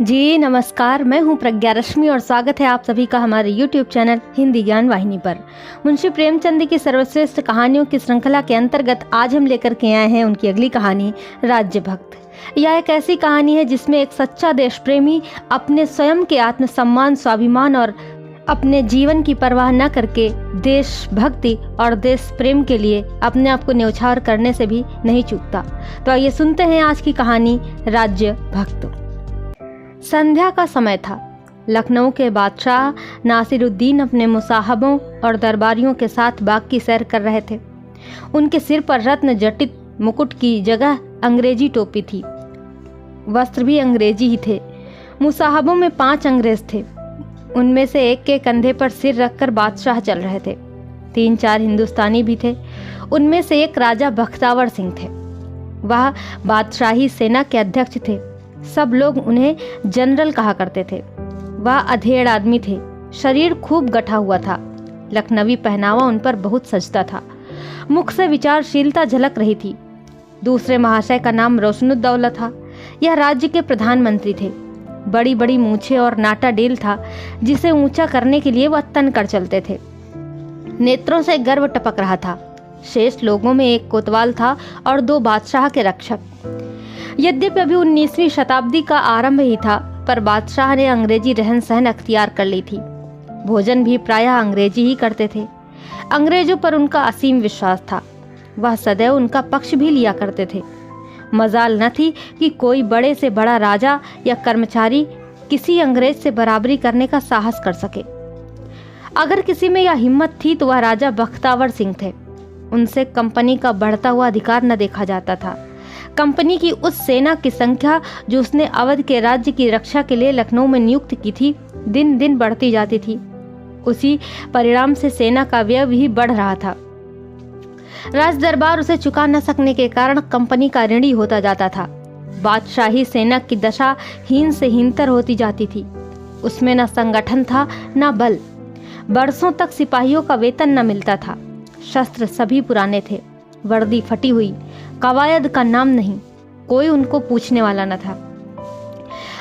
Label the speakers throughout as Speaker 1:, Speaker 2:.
Speaker 1: जी नमस्कार, मैं हूं प्रज्ञा रश्मि और स्वागत है आप सभी का हमारे YouTube चैनल हिंदी ज्ञान वाहिनी पर। मुंशी प्रेमचंद की सर्वश्रेष्ठ कहानियों की श्रृंखला के अंतर्गत आज हम लेकर के आए हैं उनकी अगली कहानी राज्य भक्त। यह एक ऐसी कहानी है जिसमें एक सच्चा देश प्रेमी अपने स्वयं के आत्मसम्मान, स्वाभिमान और अपने जीवन की परवाह न करके देशभक्ति और देश प्रेम के लिए अपने आप को न्यौछावर करने से भी नहीं चूकता। तो आइए सुनते हैं आज की कहानी राज्य भक्त। संध्या का समय था। लखनऊ के बादशाह नासिरुद्दीन अपने मुसाहबों और दरबारियों के साथ बाग की सैर कर रहे थे। उनके सिर पर रत्न जटित मुकुट की जगह अंग्रेजी टोपी थी। वस्त्र भी अंग्रेजी ही थे। मुसाहबों में 5 अंग्रेज थे। उनमें से एक के कंधे पर सिर रखकर बादशाह चल रहे थे। 3-4 हिंदुस्तानी भी थे। उनमें से एक राजा बख्तावर सिंह थे। वह बादशाही सेना के अध्यक्ष थे। सब लोग उन्हें जनरल कहा करते थे। वह अधेड़ आदमी थे। शरीर खूब गठा हुआ था। लखनवी पहनावा उन पर बहुत सजता था। मुख से विचारशीलता झलक रही थी। दूसरे महाशय का नाम रोशनुद्दौला था। यह राज्य के प्रधानमंत्री थे। बड़ी बड़ी मूछें और नाटा डेल था जिसे ऊंचा करने के लिए वह तन कर चलते थे। नेत्रों से गर्व टपक रहा था। शेष लोगों में एक कोतवाल था और 2 बादशाह के रक्षक। यद्यपि अभी 19वीं शताब्दी का आरंभ ही था, पर बादशाह ने अंग्रेजी रहन सहन अख्तियार कर ली थी। भोजन भी प्रायः अंग्रेजी ही करते थे। अंग्रेजों पर उनका असीम विश्वास था। वह सदैव उनका पक्ष भी लिया करते थे। मजाल न थी कि कोई बड़े से बड़ा राजा या कर्मचारी किसी अंग्रेज से बराबरी करने का साहस कर सके। अगर किसी में यह हिम्मत थी तो वह राजा बख्तावर सिंह थे। उनसे कंपनी का बढ़ता हुआ अधिकार न देखा जाता था। कंपनी की उस सेना की संख्या जो उसने अवध के राज्य की रक्षा के लिए लखनऊ में नियुक्त की थी, दिन दिन बढ़ती जाती थी। उसी परिणाम से सेना का व्यय भी बढ़ रहा था। राज दरबार उसे चुका न सकने के कारण कंपनी का ऋणी होता जाता था। बादशाही सेना की दशा हीन से हीनतर होती जाती थी। उसमें न संगठन था न बल। बरसों तक सिपाहियों का वेतन न मिलता था। शस्त्र सभी पुराने थे। वर्दी फटी हुई। कवायद का नाम नहीं। कोई उनको पूछने वाला न था।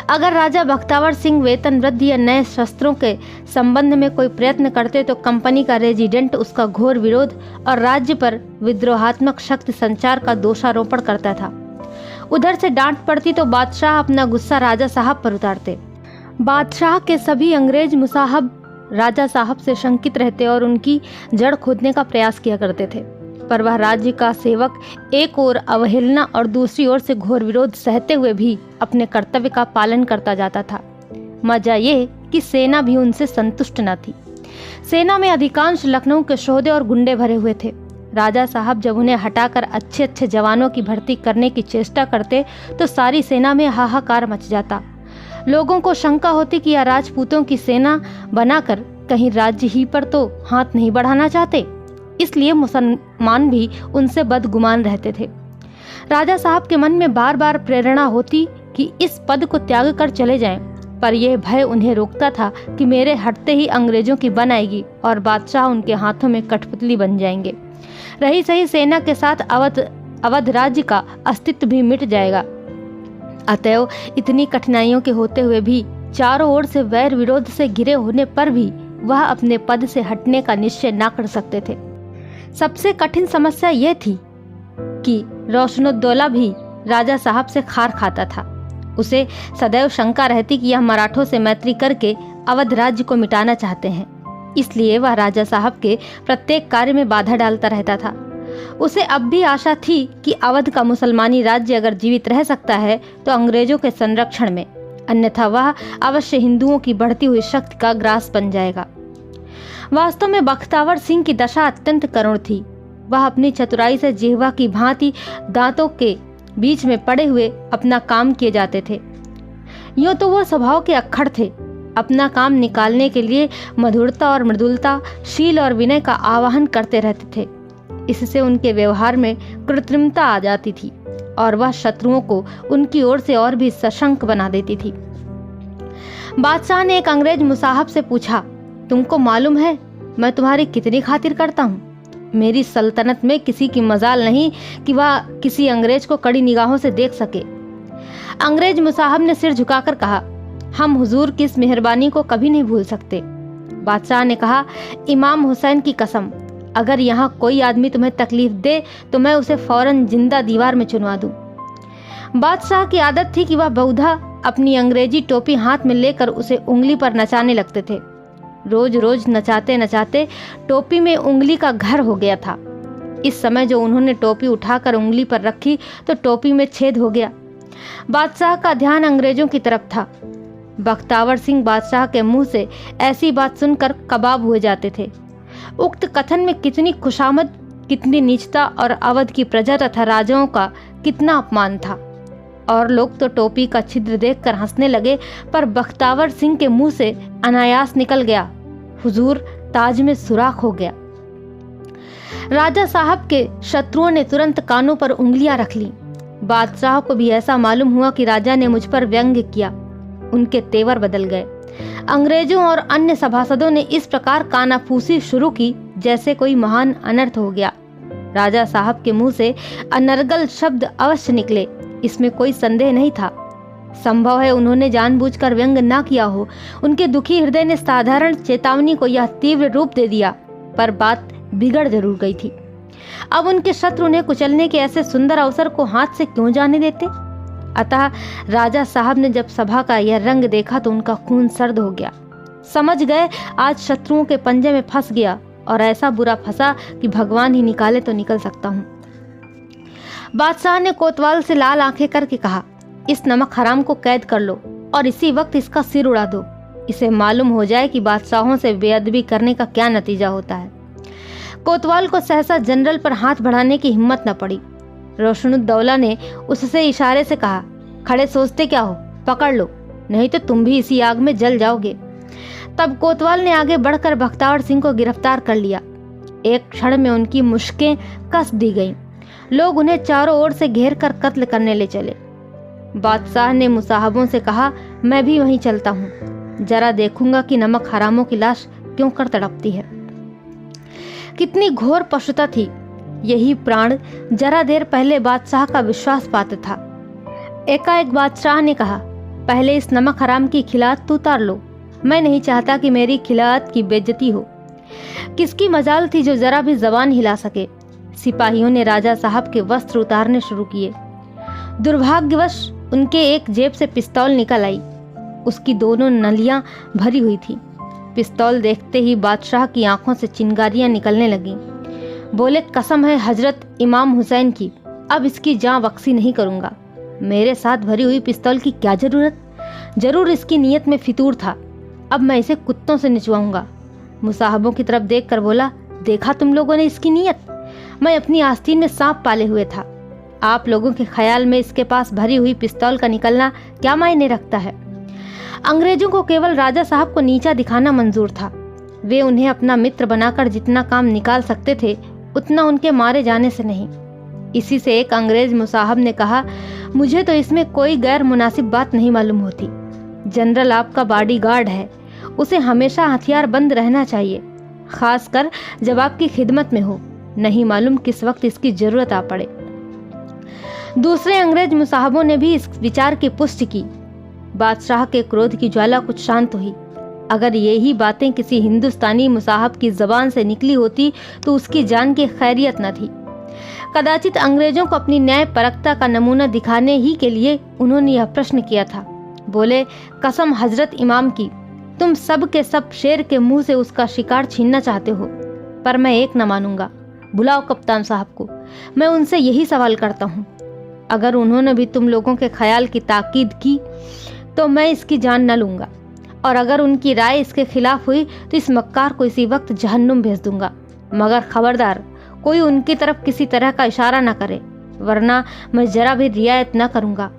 Speaker 1: अगर राजा बख्तावर सिंह वेतन वृद्धि या नए शस्त्रों के संबंध में कोई प्रयत्न करते तो कंपनी का रेजिडेंट उसका घोर विरोध और राज्य पर विद्रोहात्मक शक्ति संचार का दोषारोपण करता था। उधर से डांट पड़ती तो बादशाह अपना गुस्सा राजा साहब पर उतारते। बादशाह के सभी अंग्रेज मुसाहब राजा साहब से शंकित रहते और उनकी जड़ खोदने का प्रयास किया करते थे। पर वह राज्य का सेवक एक ओर अवहेलना और दूसरी ओर से घोर विरोध सहते हुए भी अपने कर्तव्य का पालन करता जाता था। मजा ये कि सेना भी उनसे संतुष्ट न थी। सेना में अधिकांश लखनऊ के शोधे और गुंडे भरे हुए थे। राजा साहब जब उन्हें हटाकर अच्छे अच्छे जवानों की भर्ती करने की चेष्टा करते तो सारी सेना में हाहाकार मच जाता। लोगों को शंका होती कि यह राजपूतों की सेना बनाकर कहीं राज्य ही पर तो हाथ नहीं बढ़ाना चाहते। इसलिए मुसलमान भी उनसे बदगुमान रहते थे। राजा साहब के मन में बार बार प्रेरणा होती कि इस पद को त्याग कर चले जाएं, पर यह भय उन्हें रोकता था कि मेरे हटते ही अंग्रेजों की बन आएगी और बादशाह उनके हाथों में कठपुतली बन जाएंगे। रही सही सेना के साथ अवध राज्य का अस्तित्व भी मिट जाएगा। अतएव इतनी कठिनाइयों के होते हुए भी, चारों ओर से वैर विरोध से घिरे होने पर भी वह अपने पद से हटने का निश्चय ना कर सकते थे। सबसे कठिन समस्या यह थी कि रोशनुद्दौला भी राजा साहब से खार खाता था। उसे सदैव शंका रहती कि यह मराठों से मैत्री करके अवध राज्य को मिटाना चाहते हैं। इसलिए वह राजा साहब के प्रत्येक कार्य में बाधा डालता रहता था। उसे अब भी आशा थी कि अवध का मुसलमानी राज्य अगर जीवित रह सकता है तो अंग्रेजों के संरक्षण में, अन्यथा वह अवश्य हिंदुओं की बढ़ती हुई शक्ति का ग्रास बन जाएगा। वास्तव में बख्तावर सिंह की दशा अत्यंत करुण थी। वह अपनी चतुराई से जिह्वा की भांति दांतों के बीच में पड़े हुए अपना काम किए जाते थे। यूं तो वह स्वभाव के अक्खड़ थे। अपना काम निकालने के लिए मधुरता और मृदुलता, शील और विनय का आवाहन करते रहते थे। इससे उनके व्यवहार में कृत्रिमता आ जाती थी और वह शत्रुओं को उनकी ओर से और भी सशंक बना देती थी। बादशाह ने एक अंग्रेज मुसाहब से पूछा, तुमको मालूम है मैं तुम्हारी कितनी खातिर करता हूँ? मेरी सल्तनत में किसी की मजाल नहीं कि वह किसी अंग्रेज को कड़ी निगाहों से देख सके। अंग्रेज मुसाहब ने सिर झुकाकर कहा, हम हुजूर की इस मेहरबानी को कभी नहीं भूल सकते। बादशाह ने कहा, इमाम हुसैन की कसम, अगर यहाँ कोई आदमी तुम्हें तकलीफ दे तो मैं उसे फौरन जिंदा दीवार में चुनवा दूं। बादशाह की आदत थी कि वह बहुधा अपनी अंग्रेजी टोपी हाथ में लेकर उसे उंगली पर नचाने लगते थे। रोज रोज नचाते नचाते टोपी में उंगली का घर हो गया था। इस समय जो उन्होंने टोपी उठाकर उंगली पर रखी तो टोपी में छेद हो गया। बादशाह का ध्यान अंग्रेजों की तरफ था। बख्तावर सिंह बादशाह के मुंह से ऐसी बात सुनकर कबाब हुए जाते थे। उक्त कथन में कितनी खुशामद, कितनी नीचता और अवध की प्रजा तथा राजाओं का कितना अपमान था। और लोग तो टोपी का छिद्र देखकर हंसने लगे, पर बख्तावर सिंह के मुंह से अनायास निकल गया, हुजूर ताज में सुराख हो गया। राजा साहब के शत्रुओं ने तुरंत कानों पर उंगलियां रख ली। बादशाह को भी ऐसा मालूम हुआ कि राजा ने मुझ पर व्यंग्य किया। उनके तेवर बदल गए। अंग्रेजों और अन्य सभासदों ने इस प्रकार कानाफूसी शुरू की जैसे कोई महान अनर्थ हो गया। राजा साहब के मुंह से अनर्गल शब्द अवश्य निकले, इसमें कोई संदेह नहीं था। संभव है उन्होंने जानबूझकर व्यंग ना किया हो। उनके दुखी हृदय ने साधारण चेतावनी को यह तीव्र रूप दे दिया, पर बात बिगड़ जरूर गई थी। अब उनके शत्रु उन्हें कुचलने के ऐसे सुंदर अवसर को हाथ से क्यों जाने देते। अतः राजा साहब ने जब सभा का यह रंग देखा तो उनका खून सर्द हो गया। समझ गए आज शत्रुओं के पंजे में फंस गया, और ऐसा बुरा फंसा कि भगवान ही निकाले तो निकल सकता हूँ। बादशाह ने कोतवाल से लाल आंखें करके कहा, इस नमक हराम को कैद कर लो और इसी वक्त इसका सिर उड़ा दो। इसे मालूम हो जाए कि बादशाहों से बेअदबी करने का क्या नतीजा होता है। कोतवाल को सहसा जनरल पर हाथ बढ़ाने की हिम्मत न पड़ी। रोशनुद्दौला ने उससे इशारे से कहा, खड़े सोचते क्या हो, पकड़ लो, नहीं तो तुम भी इसी आग में जल जाओगे। तब कोतवाल ने आगे बढ़कर बख्तावर सिंह को गिरफ्तार कर लिया। एक क्षण में उनकी मुश्कें कस दी गईं। लोग उन्हें चारों ओर से घेर कर कत्ल करने ले चले। बादशाह ने मुसाहबों से कहा, मैं भी वहीं चलता हूँ, जरा देखूंगा कि नमक हरामों की लाश क्यों कर तड़पती है। कितनी घोर पशुता थी। यही प्राण जरा देर पहले बादशाह का विश्वास पात्र था। एकाएक बादशाह ने कहा, पहले इस नमक हराम की खिलात तू उतार लो, मैं नहीं चाहता कि मेरी खिलात की बेइज्जती हो। किसकी मजाल थी जो जरा भी जबान हिला सके। सिपाहियों ने राजा साहब के वस्त्र उतारने शुरू किए। दुर्भाग्यवश उनके एक जेब से पिस्तौल निकल आई। उसकी दोनों नलियां भरी हुई थी। पिस्तौल देखते ही बादशाह की आंखों से चिंगारियां निकलने लगीं। बोले, कसम है हजरत इमाम हुसैन की, अब इसकी जान बख्शी नहीं करूंगा। मेरे साथ भरी हुई पिस्तौल की क्या जरूरत, जरूर इसकी नीयत में फितूर था। अब मैं इसे कुत्तों से निचवाऊंगा। मुसाहबों की तरफ देखकर बोला, देखा तुम लोगों ने इसकी नीयत, मैं अपनी आस्तीन में सांप पाले हुए था। आप लोगों के ख्याल में इसके पास भरी हुई पिस्तौल का निकलना क्या मायने रखता है। अंग्रेजों को केवल राजा साहब को नीचा दिखाना मंजूर था। वे उन्हें अपना मित्र बनाकर जितना काम निकाल सकते थे उतना उनके मारे जाने से नहीं। इसी से एक अंग्रेज मुसाहब ने कहा, मुझे तो इसमें कोई गैर मुनासिब बात नहीं मालूम होती। जनरल आपका बॉडीगार्ड है, उसे हमेशा हथियार बंद रहना चाहिए, खासकर जब आपकी खिदमत में हो। नहीं मालूम किस वक्त इसकी जरूरत आ पड़े। दूसरे अंग्रेज मुसाहबों ने भी इस विचार की पुष्टि की। बादशाह के क्रोध की ज्वाला कुछ शांत हुई। अगर यही बातें किसी हिंदुस्तानी मुसाहब की जबान से निकली होती तो उसकी जान की खैरियत न थी। कदाचित अंग्रेजों को अपनी न्याय परखता का नमूना दिखाने ही के लिए उन्होंने यह प्रश्न किया था। बोले, कसम हजरत इमाम की, तुम सब के सब शेर के मुंह से उसका शिकार छीनना चाहते हो, पर मैं एक न मानूंगा। बुलाओ कप्तान साहब को, मैं उनसे यही सवाल करता हूँ। अगर उन्होंने भी तुम लोगों के ख्याल की ताकीद की तो मैं इसकी जान न लूंगा, और अगर उनकी राय इसके खिलाफ हुई तो इस मक्कार को इसी वक्त जहन्नुम भेज दूंगा। मगर खबरदार कोई उनकी तरफ किसी तरह का इशारा न करे, वरना मैं जरा भी रियायत न करूंगा।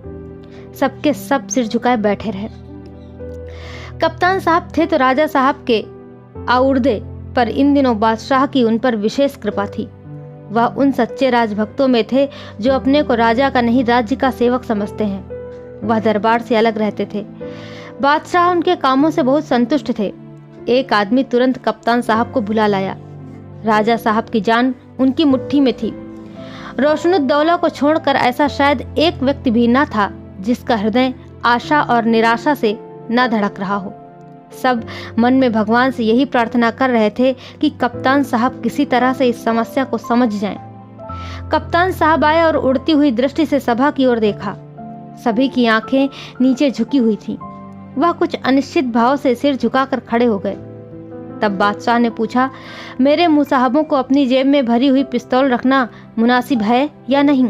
Speaker 1: सबके सब सिर झुकाए बैठे रहे। कप्तान साहब थे तो राजा साहब के आउर्दे, पर इन दिनों बादशाह की उन पर विशेष कृपा थी। वह उन सच्चे राजभक्तों में थे जो अपने को राजा का नहीं राज्य का सेवक समझते हैं। वह दरबार से अलग रहते थे। बादशाह उनके कामों से बहुत संतुष्ट थे। एक आदमी तुरंत कप्तान साहब को बुला लाया। राजा साहब की जान उनकी मुट्ठी में थी। रोशनुद्दौला को छोड़कर ऐसा शायद एक व्यक्ति भी न था जिसका हृदय आशा और निराशा से ना धड़क रहा हो। सब मन में भगवान से यही प्रार्थना कर रहे थे कि कप्तान साहब किसी तरह से इस समस्या को समझ जाएं। कप्तान साहब आए और उड़ती हुई दृष्टि से सभा की ओर देखा। सभी की आंखें नीचे झुकी हुई थीं। वह कुछ अनिश्चित भाव से सिर झुकाकर खड़े हो गए। तब बादशाह ने पूछा, मेरे मुसाहबों को अपनी जेब में भरी हुई पिस्तौल रखना मुनासिब है या नहीं?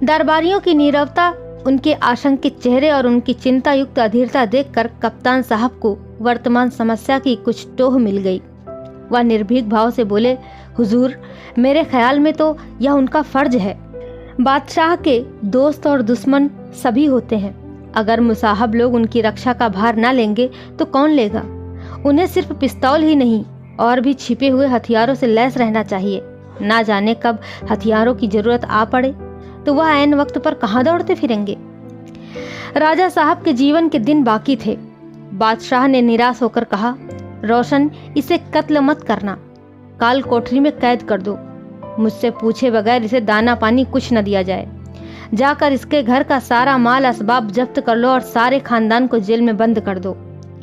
Speaker 1: दरबारियों की नीरवता, उनके आशंकित चेहरे और उनकी चिंता युक्त अधीरता देखकर कप्तान साहब को वर्तमान समस्या की कुछ टोह मिल गई। वह निर्भीक भाव से बोले, हुजूर, मेरे ख्याल में तो यह उनका फर्ज है। बादशाह के दोस्त और दुश्मन सभी होते हैं। अगर मुसाहब लोग उनकी रक्षा का भार ना लेंगे तो कौन लेगा? उन्हें सिर्फ पिस्तौल ही नहीं और भी छिपे हुए हथियारों से लैस रहना चाहिए। ना जाने कब हथियारों की जरूरत आ पड़े तो वह ऐन वक्त पर कहाँ दौड़ते फिरेंगे। राजा साहब के जीवन के दिन बाकी थे। बादशाह ने निराश होकर कहा, रोशन, इसे कत्ल मत करना, काल कोठरी में कैद कर दो। मुझसे पूछे बगैर इसे दाना पानी कुछ न दिया जाए। जाकर इसके घर का सारा माल असबाब जब्त कर लो और सारे खानदान को जेल में बंद कर दो।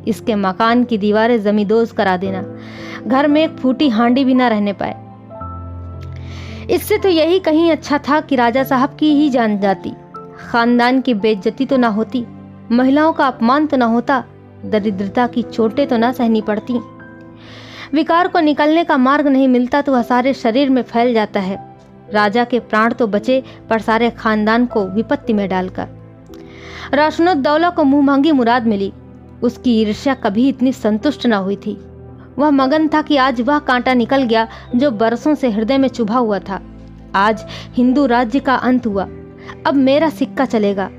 Speaker 1: इसके मकान की दीवारें जमींदोज करा देना। घर में एक फूटी हांडी भी ना रहने पाए। इससे तो यही कहीं अच्छा था कि राजा साहब की ही जान जाती, खानदान की बेइज्जती तो ना होती, महिलाओं का अपमान तो ना होता, दरिद्रता की चोटें तो ना सहनी पड़ती। विकार को निकलने का मार्ग नहीं मिलता तो वह सारे शरीर में फैल जाता है। राजा के प्राण तो बचे पर सारे खानदान को विपत्ति में डालकर। रोशनुद्दौला को मुंह मांगी मुराद मिली। उसकी ईर्ष्या कभी इतनी संतुष्ट न हुई थी। वह मगन था कि आज वह कांटा निकल गया जो बरसों से हृदय में चुभा हुआ था। आज हिंदू राज्य का अंत हुआ। अब मेरा सिक्का चलेगा।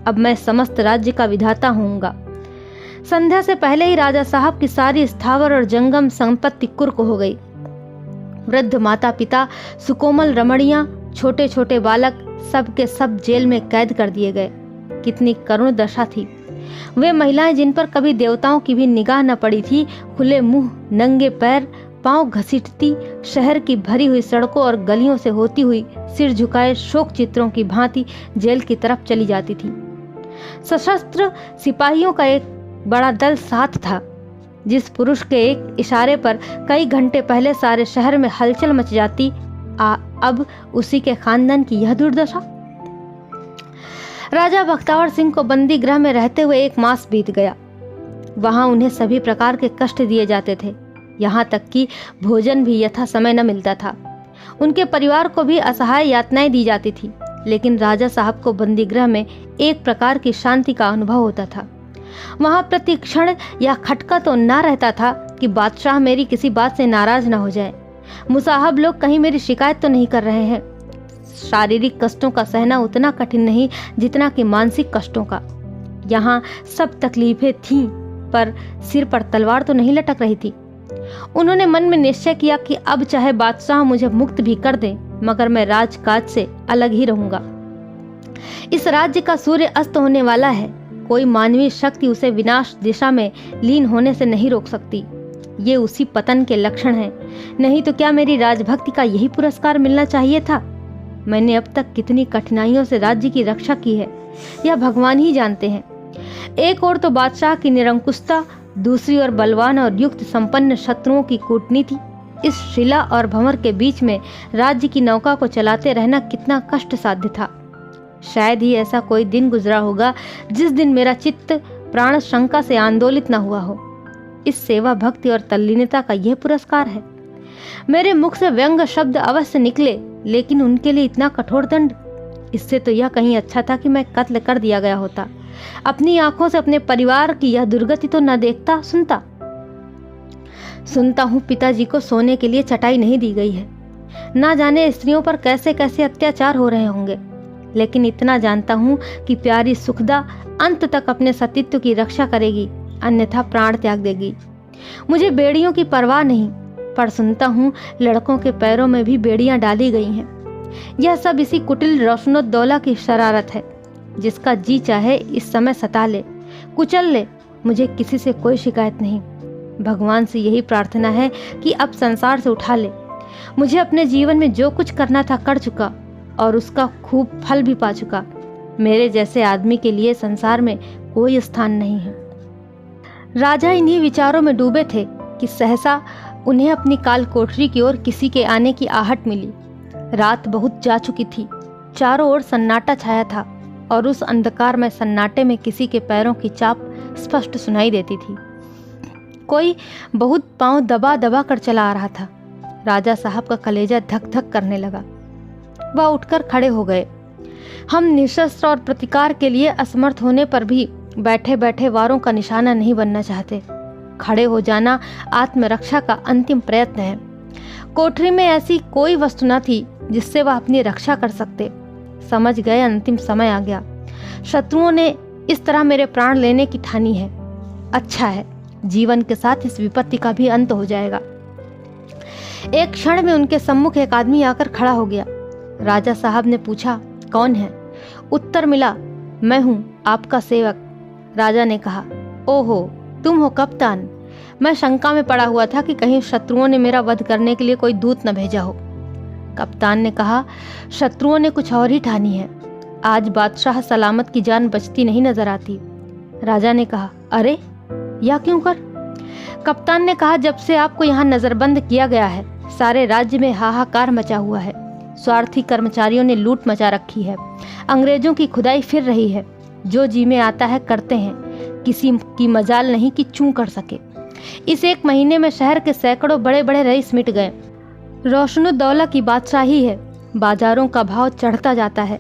Speaker 1: अब मैं समस्त राज्य का विधाता होऊंगा। संध्या से पहले ही राजा साहब की सारी स्थावर और जंगम संपत्ति कुर्क हो गई। वृद्ध माता पिता, सुकोमल रमणियां, छोटे छोटे बालक, सब के सब जेल में कैद कर दिए गए। कितनी करुण दशा थी। वे महिलाएं जिन पर कभी देवताओं की भी निगाह न पड़ी थी, खुले मुंह, नंगे पैर, पांव घसीटती शहर की भरी हुई सड़कों और गलियों से होती हुई सिर झुकाए शोक चित्रों की भांति जेल की तरफ चली जाती थी। सशस्त्र सिपाहियों का एक बड़ा दल साथ था। जिस पुरुष के एक इशारे पर कई घंटे पहले सारे शहर में हलचल मच जाती, अब उसी के खानदान की यह दुर्दशा। राजा बख्तावर सिंह को बंदी गृह में रहते हुए 1 मास बीत गया। वहां उन्हें सभी प्रकार के कष्ट दिए जाते थे। यहाँ तक कि भोजन भी यथा समय न मिलता था। उनके परिवार को भी असहाय यातनाएं दी जाती थी। लेकिन राजा साहब को बंदी गृह में एक प्रकार की शांति का अनुभव होता था। वहां प्रति क्षण यह खटका तो ना रहता था कि बादशाह मेरी किसी बात से नाराज न हो जाए। मुसाहब लोग कहीं मेरी शिकायत तो नहीं कर रहे हैं। शारीरिक कष्टों का सहना उतना कठिन नहीं जितना कि मानसिक कष्टों का। यहाँ सब तकलीफें थीं, पर सिर पर तलवार तो नहीं लटक रही थी। उन्होंने मन में निश्चय किया कि अब चाहे बादशाह मुझे मुक्त भी कर दे, मगर मैं राजकाज से अलग ही रहूंगा। इस राज्य का सूर्य अस्त होने वाला है। कोई मानवीय शक्ति उसे विनाश दिशा में लीन होने से नहीं रोक सकती। ये उसी पतन के लक्षण हैं। नहीं तो क्या मेरी राजभक्ति का यही पुरस्कार मिलना चाहिए था? मैंने अब तक कितनी कठिनाइयों से राज्य की रक्षा की है, यह भगवान ही जानते हैं। एक ओर तो बादशाह की निरंकुशता, दूसरी ओर बलवान और युक्त संपन्न शत्रुओं की कूटनीति। इस शिला और भंवर के बीच में राज्य की नौका को चलाते रहना कितना कष्ट साध्य था। शायद ही ऐसा कोई दिन गुजरा होगा जिस दिन मेरा चित्त प्राण शंका से आंदोलित न हुआ हो। इस सेवा भक्ति और तल्लीनता का यह पुरस्कार है। मेरे मुख से व्यंग शब्द अवश्य निकले, लेकिन उनके लिए इतना कठोर दंड। इससे तो यह कहीं अच्छा था कि मैं कत्ल कर दिया गया होता। अपनी आंखों से अपने परिवार की यह दुर्गति तो न देखता, सुनता हूँ पिताजी को सोने के लिए चटाई नहीं दी गई है। ना जाने स्त्रियों पर कैसे कैसे अत्याचार हो रहे होंगे। लेकिन इतना जानता हूँ कि प्यारी सुखदा अंत तक अपने सतीत्व की रक्षा करेगी, अन्यथा प्राण त्याग देगी। मुझे बेड़ियों की परवाह नहीं, पर सुनता हूँ लड़कों के पैरों में भी बेड़ियां डाली गई हैं। यह सब इसी कुटिल रोशनुद्दौला की शरारत है। जिसका जी चाहे इस समय सता ले, कुचल ले, मुझे किसी से कोई शिकायत नहीं। भगवान से यही प्रार्थना है कि अब संसार से उठा ले। मुझे अपने जीवन में जो कुछ करना था कर चुका और उसका खूब फल भी पा चुका। मेरे जैसे आदमी के लिए संसार में कोई स्थान नहीं है। राजा इन्हीं विचारों में डूबे थे कि सहसा उन्हें अपनी काल कोठरी की ओर किसी के आने की आहट मिली। रात बहुत जा चुकी थी, चारों ओर सन्नाटा छाया था और उस अंधकार में सन्नाटे में किसी के पैरों की चाप स्पष्ट सुनाई देती थी। कोई बहुत पांव दबा दबा कर चला आ रहा था। राजा साहब का कलेजा धक धक करने लगा। वह उठकर खड़े हो गए। हम निशस्त्र और प्रतिकार के लिए असमर्थ होने पर भी बैठे बैठे वारों का निशाना नहीं बनना चाहते। खड़े हो जाना आत्मरक्षा का अंतिम प्रयत्न है। कोठरी में ऐसी कोई वस्तु न थी जिससे वह अपनी रक्षा कर सकते। समझ गए अंतिम समय आ गया। शत्रुओं ने इस तरह मेरे प्राण लेने की ठानी है। अच्छा है, जीवन के साथ इस विपत्ति का भी अंत हो जाएगा। एक क्षण में उनके सम्मुख एक आदमी आकर खड़ा हो गया। राजा साहब ने पूछा, कौन है? उत्तर मिला, मैं हूँ, आपका सेवक। राजा ने कहा, ओहो, तुम हो कप्तान। मैं शंका में पड़ा हुआ था कि कहीं शत्रुओं ने मेरा वध करने के लिए कोई दूत न भेजा हो। कप्तान ने कहा, शत्रुओं ने कुछ और ही ठानी है। आज बादशाह सलामत की जान बचती नहीं नजर आती। राजा ने कहा, अरे या क्यों कर? कप्तान ने कहा, जब से आपको यहाँ नजरबंद किया गया है, सारे राज्य में हाहाकार मचा हुआ है। स्वार्थी कर्मचारियों ने लूट मचा रखी है। अंग्रेजों की खुदाई फिर रही है। जो जी में आता है करते हैं। किसी की मजाल नहीं कि चूं कर सके। इस एक महीने में शहर के सैकड़ों बड़े बड़े रईस मिट गए। रोशनुद्दौला की बादशाही है। बाजारों का भाव चढ़ता जाता है।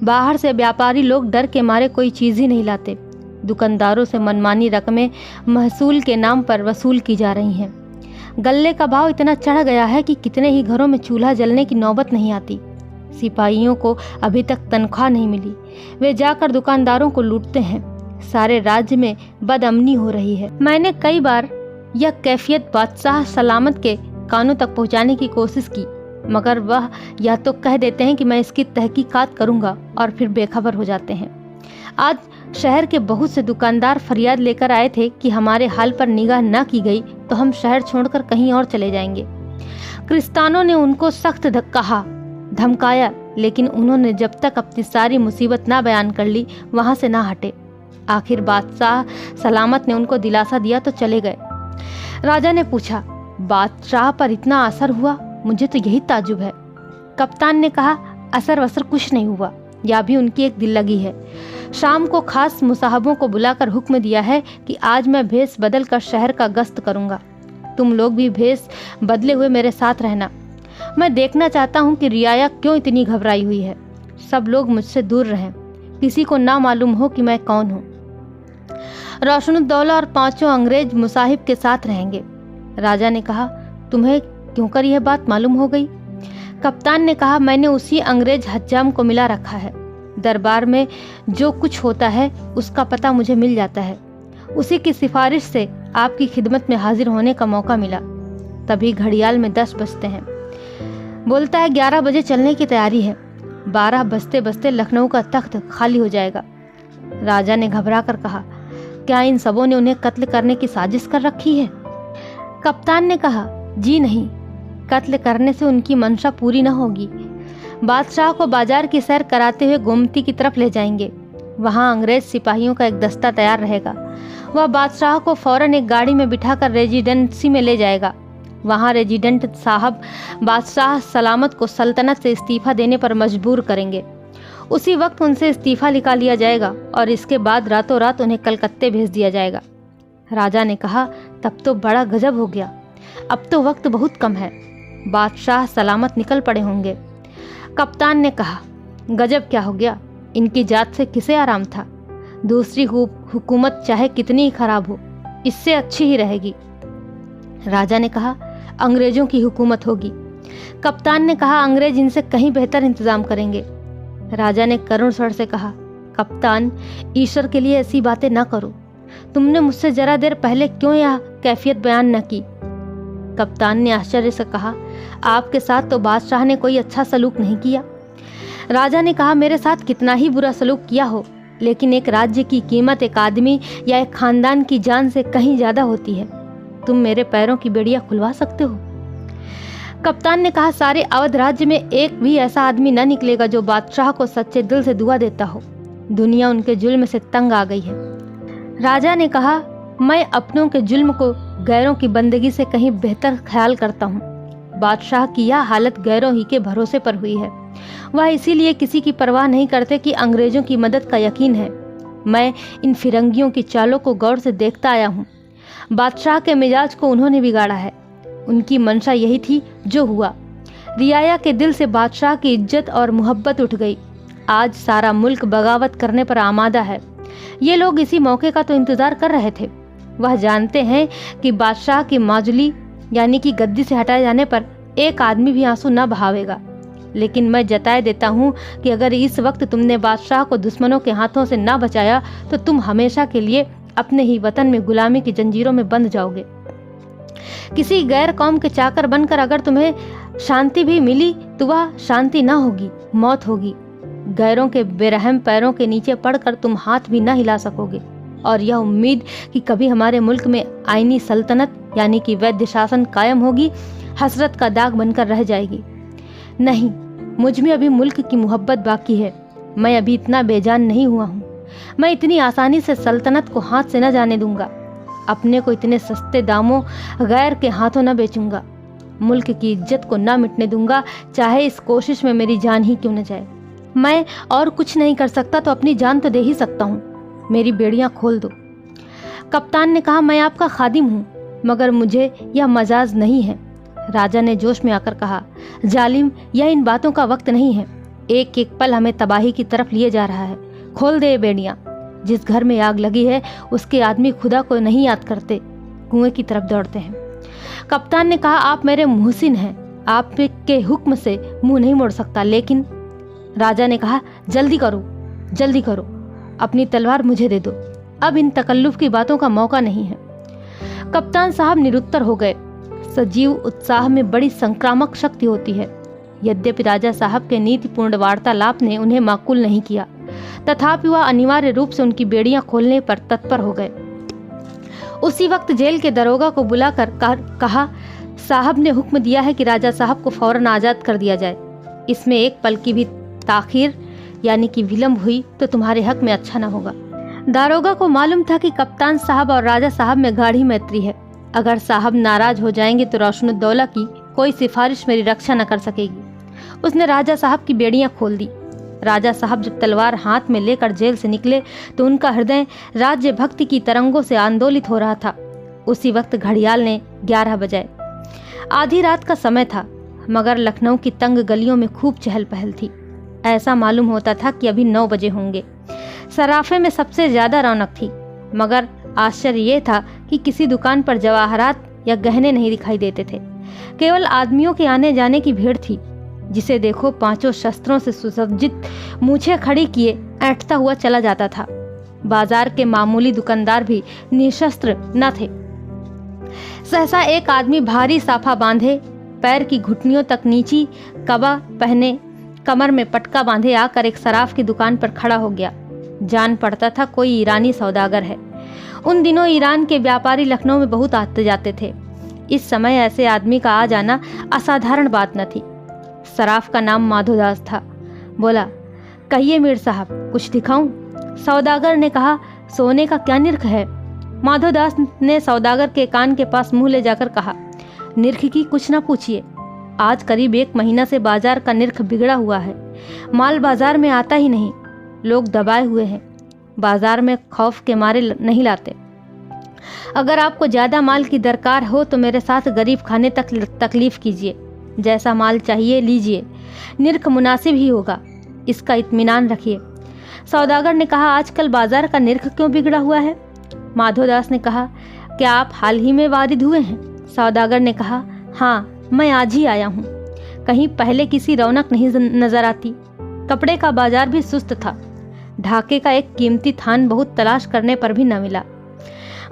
Speaker 1: बाहर से व्यापारी लोग डर के मारे कोई चीज ही नहीं लाते। दुकानदारों से मनमानी रकमें महसूल के नाम पर वसूल की जा रही हैं। गल्ले का भाव इतना चढ़ गया है कि कितने ही घरों में चूल्हा जलने की नौबत नहीं आती। सिपाहियों को अभी तक तनख्वाह नहीं मिली। वे जाकर दुकानदारों को लूटते हैं। सारे राज्य में बदअमनी हो रही है। मैंने कई बार यह कैफियत बादशाह सलामत के कानों तक पहुंचाने की कोशिश की, मगर वह या तो कह देते हैं कि मैं इसकी तहकीकात करूंगा और फिर बेखबर हो जाते हैं। आज शहर के बहुत से दुकानदार फरियाद लेकर आए थे कि हमारे हाल पर निगाह न की गई तो हम शहर छोड़कर कहीं और चले जाएंगे। क्रिस्तानों ने उनको सख्त कहा, धमकाया, लेकिन उन्होंने जब तक अपनी सारी मुसीबत ना बयान कर ली वहां से ना हटे। आखिर बादशाह सलामत ने उनको दिलासा दिया तो चले गए। राजा ने पूछा, बादशाह पर इतना असर हुआ? मुझे तो यही ताजुब है। कप्तान ने कहा, असर वसर कुछ नहीं हुआ, यह भी उनकी एक दिल लगी है। शाम को खास मुसाहबों को बुलाकर हुक्म दिया है कि आज मैं भेष बदल कर शहर का गश्त करूंगा। तुम लोग भी भेष बदले हुए मेरे साथ रहना। मैं देखना चाहता हूँ कि रियाया क्यों इतनी घबराई हुई है। सब लोग मुझसे दूर रहें, किसी को ना मालूम हो कि मैं कौन हूँ। रोशनुद्दौला और 5 अंग्रेज मुसाहिब के साथ रहेंगे। राजा ने कहा, तुम्हें क्यों कर यह बात मालूम हो गई? कप्तान ने कहा, मैंने उसी अंग्रेज हज्जाम को मिला रखा है। दरबार में जो कुछ होता है उसका पता मुझे मिल जाता है। उसी की सिफारिश से आपकी खिदमत में हाजिर होने का मौका मिला। तभी घड़ियाल में 10 बजते हैं। बोलता है 11 बजे चलने की तैयारी है। 12 बजते बजते लखनऊ का तख्त खाली हो जाएगा। राजा ने घबरा कर कहा, क्या इन सबों ने उन्हें कत्ल करने की साजिश कर रखी है? कप्तान ने कहा, जी नहीं, कत्ल करने से उनकी मंशा पूरी न होगी। बादशाह को बाजार की सैर कराते हुए गोमती की तरफ ले जाएंगे। वहां अंग्रेज सिपाहियों का एक दस्ता तैयार रहेगा। वह बादशाह को फौरन एक गाड़ी में बिठाकर रेजिडेंसी में ले जाएगा। वहां रेजिडेंट साहब बादशाह सलामत को सल्तनत से इस्तीफा देने पर मजबूर करेंगे। उसी वक्त उनसे इस्तीफा निकाल लिया जाएगा और इसके बाद रातों रात उन्हें कलकत्ते भेज दिया जाएगा। राजा ने कहा, तब तो बड़ा गजब हो गया। अब तो वक्त बहुत कम है। बादशाह सलामत निकल पड़े होंगे। कप्तान ने कहा, गजब क्या हो गया? इनकी जात से किसे आराम था? दूसरी हुकूमत चाहे कितनी ही खराब हो, इससे अच्छी ही रहेगी। राजा ने कहा, अंग्रेजों की हुकूमत होगी। कप्तान ने कहा, अंग्रेज इनसे कहीं बेहतर इंतजाम करेंगे। राजा ने करुण स्वर से कहा, कप्तान, ईश्वर के लिए ऐसी बातें ना करो। तुमने मुझसे जरा देर पहले क्यों यह कैफियत बयान न की? कप्तान ने आश्चर्य से कहा, आपके साथ तो बादशाह ने कोई अच्छा सलूक नहीं किया। राजा ने कहा, मेरे साथ कितना ही बुरा सलूक किया हो, लेकिन एक राज्य की कीमत एक आदमी या एक खानदान की जान से कहीं ज्यादा होती है। तुम मेरे पैरों की बेड़ियां खुलवा सकते हो। कप्तान ने कहा, सारे अवध राज्य में एक भी ऐसा आदमी न निकलेगा जो बादशाह को सच्चे दिल से दुआ देता हो। दुनिया उनके जुल्म से तंग आ गई है। राजा ने कहा, मैं अपनों के जुल्म को गैरों की बंदगी से कहीं बेहतर ख्याल करता हूँ। बादशाह की यह हालत गैरों ही के भरोसे पर हुई है। वह इसीलिए किसी की परवाह नहीं करते कि अंग्रेजों की मदद का यकीन है। मैं इन फिरंगियों की चालों को गौर से देखता आया हूँ। बादशाह के मिजाज को उन्होंने बिगाड़ा है। उनकी मंशा यही थी जो हुआ। रियाया के दिल से बादशाह की इज्जत और मोहब्बत उठ गई। आज सारा मुल्क बगावत करने पर आमादा है। ये लोग इसी मौके का तो इंतजार कर रहे थे। वह जानते हैं कि बादशाह की माजुली यानी कि गद्दी से हटाए जाने पर एक आदमी भी आंसू न बहावेगा। लेकिन मैं जताए देता हूँ कि अगर इस वक्त तुमने बादशाह को दुश्मनों के हाथों से न बचाया तो तुम हमेशा के लिए अपने ही वतन में गुलामी की जंजीरों में बंध जाओगे। किसी गैर कौम के चाकर बनकर अगर तुम्हें शांति भी मिली तो वह शांति न होगी, मौत होगी। गैरों के बेरहम पैरों के नीचे पड़कर तुम हाथ भी न हिला सकोगे। और यह उम्मीद कि कभी हमारे मुल्क में आईनी सल्तनत यानी कि वैद्य शासन कायम होगी, हसरत का दाग बनकर रह जाएगी। नहीं, मुझ में अभी मुल्क की मोहब्बत बाकी है। मैं अभी इतना बेजान नहीं हुआ हूँ। मैं इतनी आसानी से सल्तनत को हाथ से न जाने दूंगा। अपने को इतने सस्ते दामों गैर के हाथों न बेचूंगा। मुल्क की इज्जत को न मिटने दूंगा, चाहे इस कोशिश में मेरी जान ही क्यों न जाए। मैं और कुछ नहीं कर सकता तो अपनी जान तो दे ही सकता हूँ। मेरी बेड़ियां खोल दो। कप्तान ने कहा, मैं आपका खादिम हूँ, मगर मुझे यह मजाज नहीं है। राजा ने जोश में आकर कहा, जालिम, यह इन बातों का वक्त नहीं है। एक एक पल हमें तबाही की तरफ लिए जा रहा है। खोल दे ये बेड़ियां। जिस घर में आग लगी है उसके आदमी खुदा को नहीं याद करते, कुएं की तरफ दौड़ते हैं। कप्तान ने कहा, आप मेरे मुहसिन हैं, आपके हुक्म से मुंह नहीं मोड़ सकता। लेकिन राजा ने कहा, जल्दी करो, जल्दी करो, अपनी तलवार मुझे दे दो। अब इन तकल्लुफ की बातों का मौका नहीं है। कप्तान साहब निरुत्तर हो गए। सजीव उत्साह में बड़ी संक्रामक शक्ति होती है। यद्यपि राजा साहब के नीतिपूर्ण वार्तालाप ने उन्हें माकूल नहीं किया, तथापि वह अनिवार्य रूप से उनकी बेड़ियां खोलने पर तत्पर हो गए। उसी वक्त जेल के दरोगा को बुलाकर कहा, साहब ने हुक्म दिया है कि राजा साहब को फौरन आजाद कर दिया जाए। इसमें एक पल की भी ताखीर यानी कि विलंब हुई तो तुम्हारे हक में अच्छा न होगा। दारोगा को मालूम था कि कप्तान साहब और राजा साहब में गाढ़ी मैत्री है। अगर साहब नाराज हो जाएंगे तो रोशनुद्दौला की कोई सिफारिश मेरी रक्षा न कर सकेगी। उसने राजा साहब की बेड़ियां खोल दी। राजा साहब जब तलवार हाथ में लेकर जेल से निकले तो उनका हृदय राज्य भक्ति की तरंगों से आंदोलित हो रहा था। उसी वक्त घड़ियाल ने 11 बजाए। आधी रात का समय था, मगर लखनऊ की तंग गलियों में खूब चहल पहल थी। ऐसा मालूम होता था कि अभी 9 बजे होंगे। सराफे में सबसे ज्यादा रौनक थी, मगर आश्चर्य ये था कि किसी दुकान पर जवाहरात या गहने नहीं दिखाई देते थे। केवल आदमियों के आने जाने की भीड़ थी। जिसे देखो पांचों शस्त्रों से सुसज्जित मूछें खड़ी किए ऐंठता हुआ चला जाता था। बाजार के मामूली दुकानदार भी निशस्त्र न थे। सहसा एक आदमी भारी साफा बांधे, पैर की घुटनियों तक नीची कबा पहने, कमर में पटका बांधे आकर एक सराफ की दुकान पर खड़ा हो गया। जान पड़ता था कोई ईरानी सौदागर है। उन दिनों ईरान के व्यापारी लखनऊ में बहुत आते जाते थे। इस समय ऐसे आदमी का आ जाना असाधारण बात न थी। सराफ का नाम माधोदास था। बोला, कहिए मीर साहब, कुछ दिखाऊं? सौदागर ने कहा, सोने का क्या निर्ख है? माधोदास ने सौदागर के कान के पास मुंह ले जाकर कहा, निर्ख की कुछ ना पूछिए। आज करीब 1 महीना से बाजार का निर्ख बिगड़ा हुआ है। माल बाजार में आता ही नहीं। लोग दबाए हुए हैं। बाजार में खौफ के मारे नहीं लाते। अगर आपको ज्यादा माल की दरकार हो तो मेरे साथ गरीब खाने तक तकलीफ कीजिए। जैसा माल चाहिए लीजिए, निर्ख मुनासिब ही होगा, इसका इत्मीनान रखिए। सौदागर ने कहा, आजकल बाजार का निर्ख क्यों बिगड़ा हुआ है? माधोदास ने कहा, क्या आप हाल ही में वारिद हुए हैं? सौदागर ने कहा, हाँ, मैं आज ही आया हूँ। कहीं पहले किसी रौनक नहीं नजर आती। कपड़े का बाजार भी सुस्त था। ढाके का एक कीमती थान बहुत तलाश करने पर भी न मिला।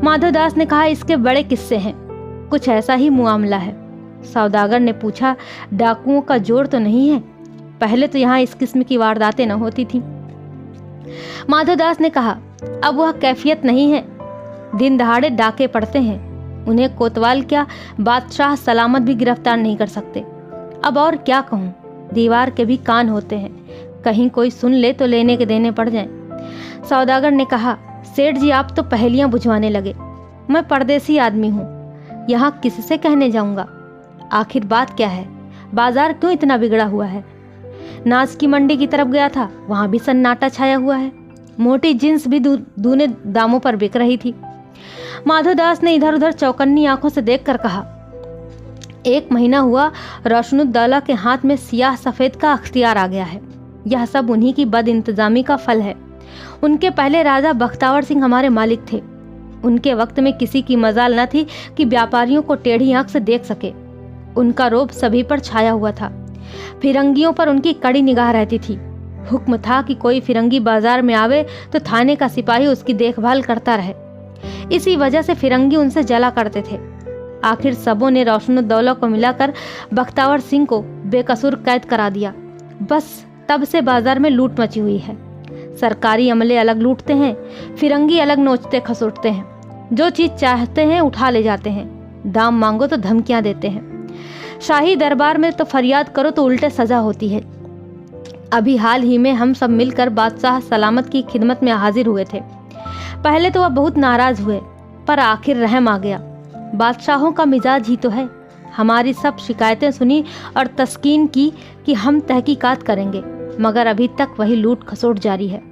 Speaker 1: माधोदास ने कहा, इसके बड़े किस्से हैं। कुछ ऐसा ही मुआमला है। सौदागर ने पूछा, डाकुओं का जोर तो नहीं है? पहले तो यहाँ इस किस्म की वारदातें न होती थी। माधोदास ने कहा, अब वह कैफियत नहीं है। दिन दहाड़े डाके पड़ते हैं। उन्हें कोतवाल क्या, बादशाह सलामत भी गिरफ्तार नहीं कर सकते। अब और क्या कहूँ, दीवार के भी कान होते हैं। कहीं कोई सुन ले तो लेने के देने पड़ जाएं। सौदागर ने कहा, सेठ जी आप तो पहेलियां बुझवाने लगे। मैं परदेसी आदमी हूँ, यहाँ किससे कहने जाऊंगा? आखिर बात क्या है? बाजार क्यों इतना बिगड़ा हुआ है? नाच की मंडी की तरफ गया था, वहां भी सन्नाटा छाया हुआ है। मोटी जींस भी दूने दामों पर बिक रही थी। माधोदास ने इधर उधर चौकन्नी आंखों से देखकर कहा, 1 महीना हुआ रोशनुद्दौला के हाथ में सियाह सफेद का अख्तियार आ गया है। यह सब उन्हीं की बद इंतजामी का फल है। उनके पहले राजा बख्तावर सिंह हमारे मालिक थे। उनके वक्त में किसी की मजाल न थी कि व्यापारियों को टेढ़ी आंख से देख सके। उनका रोब सभी पर छाया हुआ था। फिरंगियों पर उनकी कड़ी निगाह रहती थी। हुक्म था कि कोई फिरंगी बाजार में आवे तो थाने का सिपाही उसकी देखभाल करता रहे। इसी वजह से फिरंगी उनसे जला करते थे। आखिर सबों ने रोशनुद्दौला को मिलाकर बख्तावर सिंह को बेकसूर कैद करा दिया। बस तब से बाजार में लूट मची हुई है। सरकारी अमले अलग लूटते हैं, फिरंगी अलग नोचते खसोटते हैं। जो चीज चाहते हैं उठा ले जाते हैं, दाम मांगो तो धमकियां देते हैं। शाही दरबार में तो फरियाद करो तो उल्टे सजा होती है। अभी हाल ही में हम सब मिलकर बादशाह सलामत की खिदमत में हाजिर हुए थे। पहले तो वह बहुत नाराज हुए, पर आखिर रहम आ गया। बादशाहों का मिजाज ही तो है। हमारी सब शिकायतें सुनी और तस्कीन की कि हम तहकीकात करेंगे, मगर अभी तक वही लूट खसोट जारी है।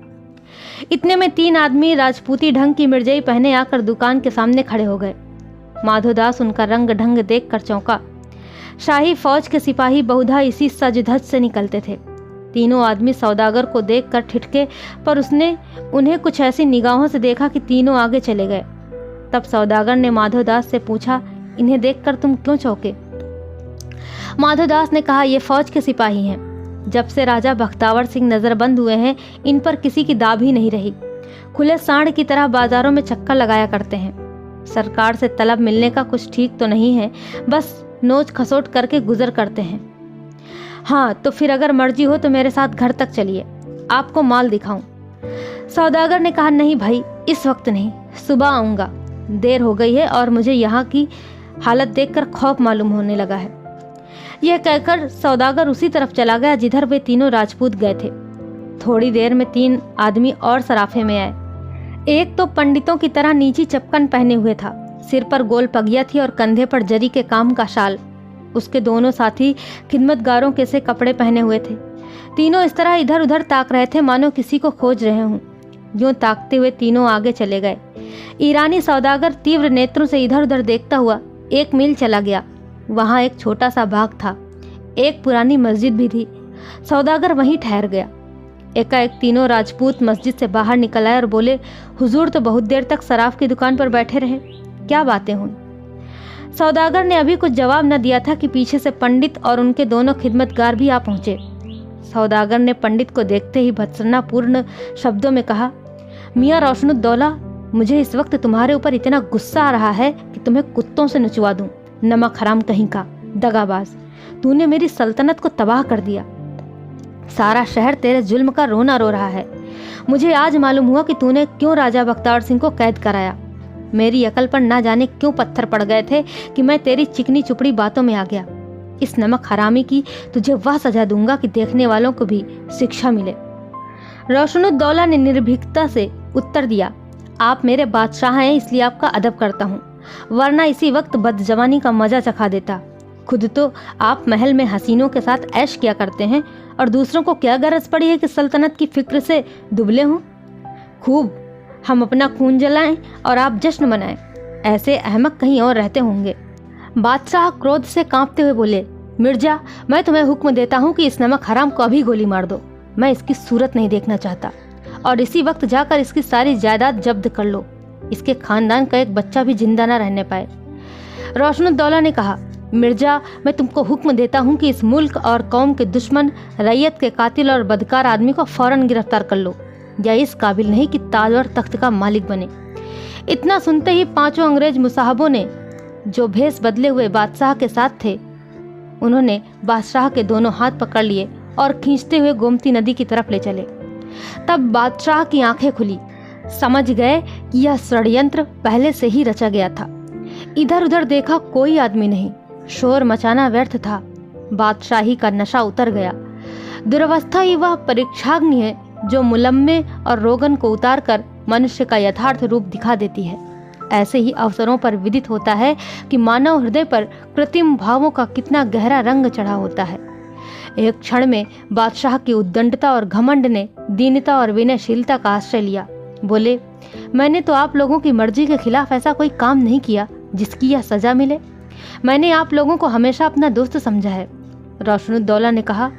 Speaker 1: इतने में 3 आदमी राजपूती ढंग की मिर्जई पहने आकर दुकान के सामने खड़े हो गए। माधोदास उनका रंग ढंग देखकर चौंका। शाही फौज के सिपाही बहुधा इसी सज धज से निकलते थे। तीनों आदमी सौदागर को देखकर ठिठके, पर उसने उन्हें कुछ ऐसी निगाहों से देखा कि तीनों आगे चले गए। तब सौदागर ने माधोदास से पूछा, इन्हें देखकर तुम क्यों चौंके? माधोदास ने कहा, ये फौज के सिपाही हैं। जब से राजा बख्तावर सिंह नजरबंद हुए हैं, इन पर किसी की दाब ही नहीं रही। खुले सांड की तरह बाजारों में चक्कर लगाया करते हैं। सरकार से तलब मिलने का कुछ ठीक तो नहीं है, बस नोच खसोट करके गुजर करते हैं। हाँ, तो फिर अगर मर्जी हो तो मेरे साथ घर तक चलिए, आपको माल दिखाऊं। सौदागर ने कहा, नहीं भाई, इस वक्त नहीं, सुबह आऊंगा। देर हो गई है और मुझे यहाँ की हालत देखकर खौफ मालूम होने लगा है। यह कहकर सौदागर उसी तरफ चला गया जिधर वे तीनों राजपूत गए थे। थोड़ी देर में 3 आदमी और सराफे में आए। एक तो पंडितों की तरह नीची चपकन पहने हुए था, सिर पर गोल पगिया थी और कंधे पर जरी के काम का शाल। उसके दोनों साथी खिदमतगारों के से कपड़े पहने हुए थे। तीनों इस तरह इधर उधर ताक रहे थे मानो किसी को खोज रहे हों। यूं ताकते हुए तीनों आगे चले गए। ईरानी सौदागर तीव्र नेत्रों से इधर उधर देखता हुआ 1 मील चला गया। वहां एक छोटा सा बाग था, एक पुरानी मस्जिद भी थी। सौदागर वहीं ठहर गया। एकाएक तीनों राजपूत मस्जिद से बाहर निकल आए और बोले, हुजूर तो बहुत देर तक सराफ की दुकान पर बैठे रहे, क्या बातें हुई? सौदागर ने अभी कुछ जवाब न दिया था कि पीछे से पंडित और उनके दोनों खिदमतगार भी आ पहुंचे। सौदागर ने पंडित को देखते ही भत्सना पूर्ण शब्दों में कहा, मियाँ रोशनुद्दौला, मुझे इस वक्त तुम्हारे ऊपर इतना गुस्सा आ रहा है कि तुम्हें कुत्तों से नचवा दूं। नमक हराम कहीं का, दगाबाज, तूने मेरी सल्तनत को तबाह कर दिया। सारा शहर तेरे जुल्म का रोना रो रहा है। मुझे आज मालूम हुआ कि तूने क्यों राजा बख्तावर सिंह को कैद कराया। मेरी अकल पर ना जाने क्यों पत्थर पड़ गए थे कि मैं तेरी चिकनी चुपड़ी बातों में आ गया। इस नमक हरामी की तुझे वह सजा दूंगा कि देखने वालों को भी शिक्षा मिले। रोशनुद्दौला ने निर्भीकता से उत्तर दिया, आप मेरे बादशाह हैं, इसलिए आपका अदब करता हूँ, वरना इसी वक्त बदजवानी का मजा चखा देता। खुद तो आप महल में हसीनों के साथ ऐश किया करते हैं और दूसरों को क्या गरज पड़ी है कि सल्तनत की फिक्र से दुबले हों। खूब, हम अपना खून जलाएं और आप जश्न मनाएं। ऐसे अहमक कहीं और रहते होंगे। बादशाह क्रोध से कांपते हुए बोले, मिर्जा, मैं तुम्हें हुक्म देता हूँ कि इस नमक हराम को अभी गोली मार दो। मैं इसकी सूरत नहीं देखना चाहता, और इसी वक्त जाकर इसकी सारी जायदाद जब्त कर लो। इसके खानदान का एक बच्चा भी जिंदा न रहने पाए। रोशनुद्दौला ने कहा, मिर्जा, मैं तुमको हुक्म देता हूँ कि इस मुल्क और कौम के दुश्मन, रैयत के कातिल और बदकार आदमी को फौरन गिरफ्तार कर लो, या इस काबिल नहीं कि ताज और तख्त का मालिक बने। इतना सुनते ही 5 अंग्रेज मुसाहबों ने, जो भेष बदले हुए बादशाह के साथ थे, उन्होंने बादशाह के दोनों हाथ पकड़ लिए और खींचते हुए गोमती नदी की तरफ ले चले। तब बादशाह की आंखें खुली, समझ गए कि यह षड्यंत्र पहले से ही रचा गया था। इधर उधर देखा, कोई आदमी नहीं, शोर मचाना व्यर्थ था। बादशाही का नशा उतर गया। दुर्वस्था ही वह परीक्षाग्नि है जो मुलम्मे और रोगन को उतारकर मनुष्य का यथार्थ रूप दिखा देती है। ऐसे ही अवसरों पर विदित होता है कि मानव हृदय पर कृत्रिम भावों का कितना गहरा रंग चढ़ा होता है। एक क्षण में बादशाह की उद्दंडता और घमंड ने दीनता और विनयशीलता का आश्रय लिया। बोले, मैंने तो आप लोगों की मर्जी के खिलाफ ऐसा कोई काम नहीं किया जिसकी यह सजा मिले। मैंने आप लोगों को हमेशा अपना दोस्त समझा है। रोशनुद्दौला ने कहा,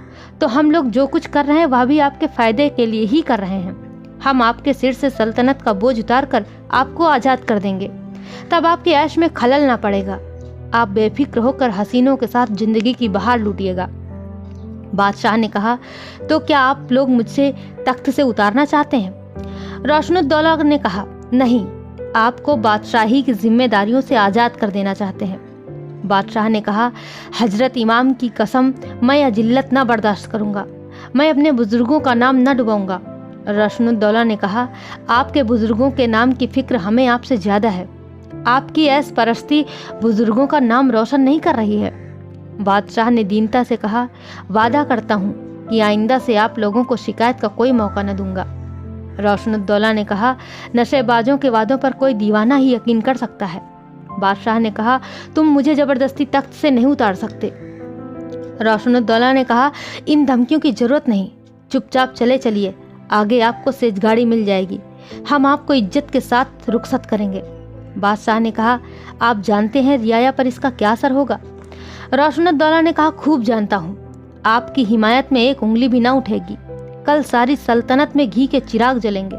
Speaker 1: तो हम लोग जो कुछ कर रहे हैं वह भी आपके फायदे के लिए ही कर रहे हैं। हम आपके सिर से सल्तनत का बोझ उतार कर आपको आजाद कर देंगे, तब आपके ऐश में खलल ना पड़ेगा। आप बेफिक्र होकर हसीनों के साथ जिंदगी की बहार लूटिएगा। बादशाह ने कहा, तो क्या आप लोग मुझसे तख्त से उतारना चाहते हैं? रोशनुद्दौला ने कहा, नहीं, आपको बादशाही की जिम्मेदारियों से आजाद कर देना चाहते हैं। बादशाह ने कहा, हजरत इमाम की कसम, मैं यह जिल्लत न बर्दाश्त करूंगा। मैं अपने बुजुर्गों का नाम न डुबाऊंगा। रोशनुद्दौला ने कहा, आपके बुजुर्गों के नाम की फिक्र हमें आपसे ज्यादा है। आपकी ऐस परस्ती बुजुर्गों का नाम रोशन नहीं कर रही है। बादशाह ने दीनता से कहा, वादा करता हूँ कि आइंदा से आप लोगों को शिकायत का कोई मौका न दूंगा। रोशनुद्दौला ने कहा, नशेबाजों के वादों पर कोई दीवाना ही यकीन कर सकता है। बादशाह ने कहा, तुम मुझे जबरदस्ती तख्त से नहीं उतार सकते। रोशनुद्दौला ने कहा, इन धमकियों की जरूरत नहीं, चुपचाप चले चलिए, आगे आपको सेजगाड़ी मिल जाएगी। हम आपको इज्जत के साथ रुखसत करेंगे। बादशाह ने कहा, आप जानते हैं रियाया पर इसका क्या असर होगा? रोशनुद्दौला ने कहा, खूब जानता हूँ। आपकी हिमायत में एक उंगली भी ना उठेगी। कल सारी सल्तनत में घी के चिराग जलेंगे।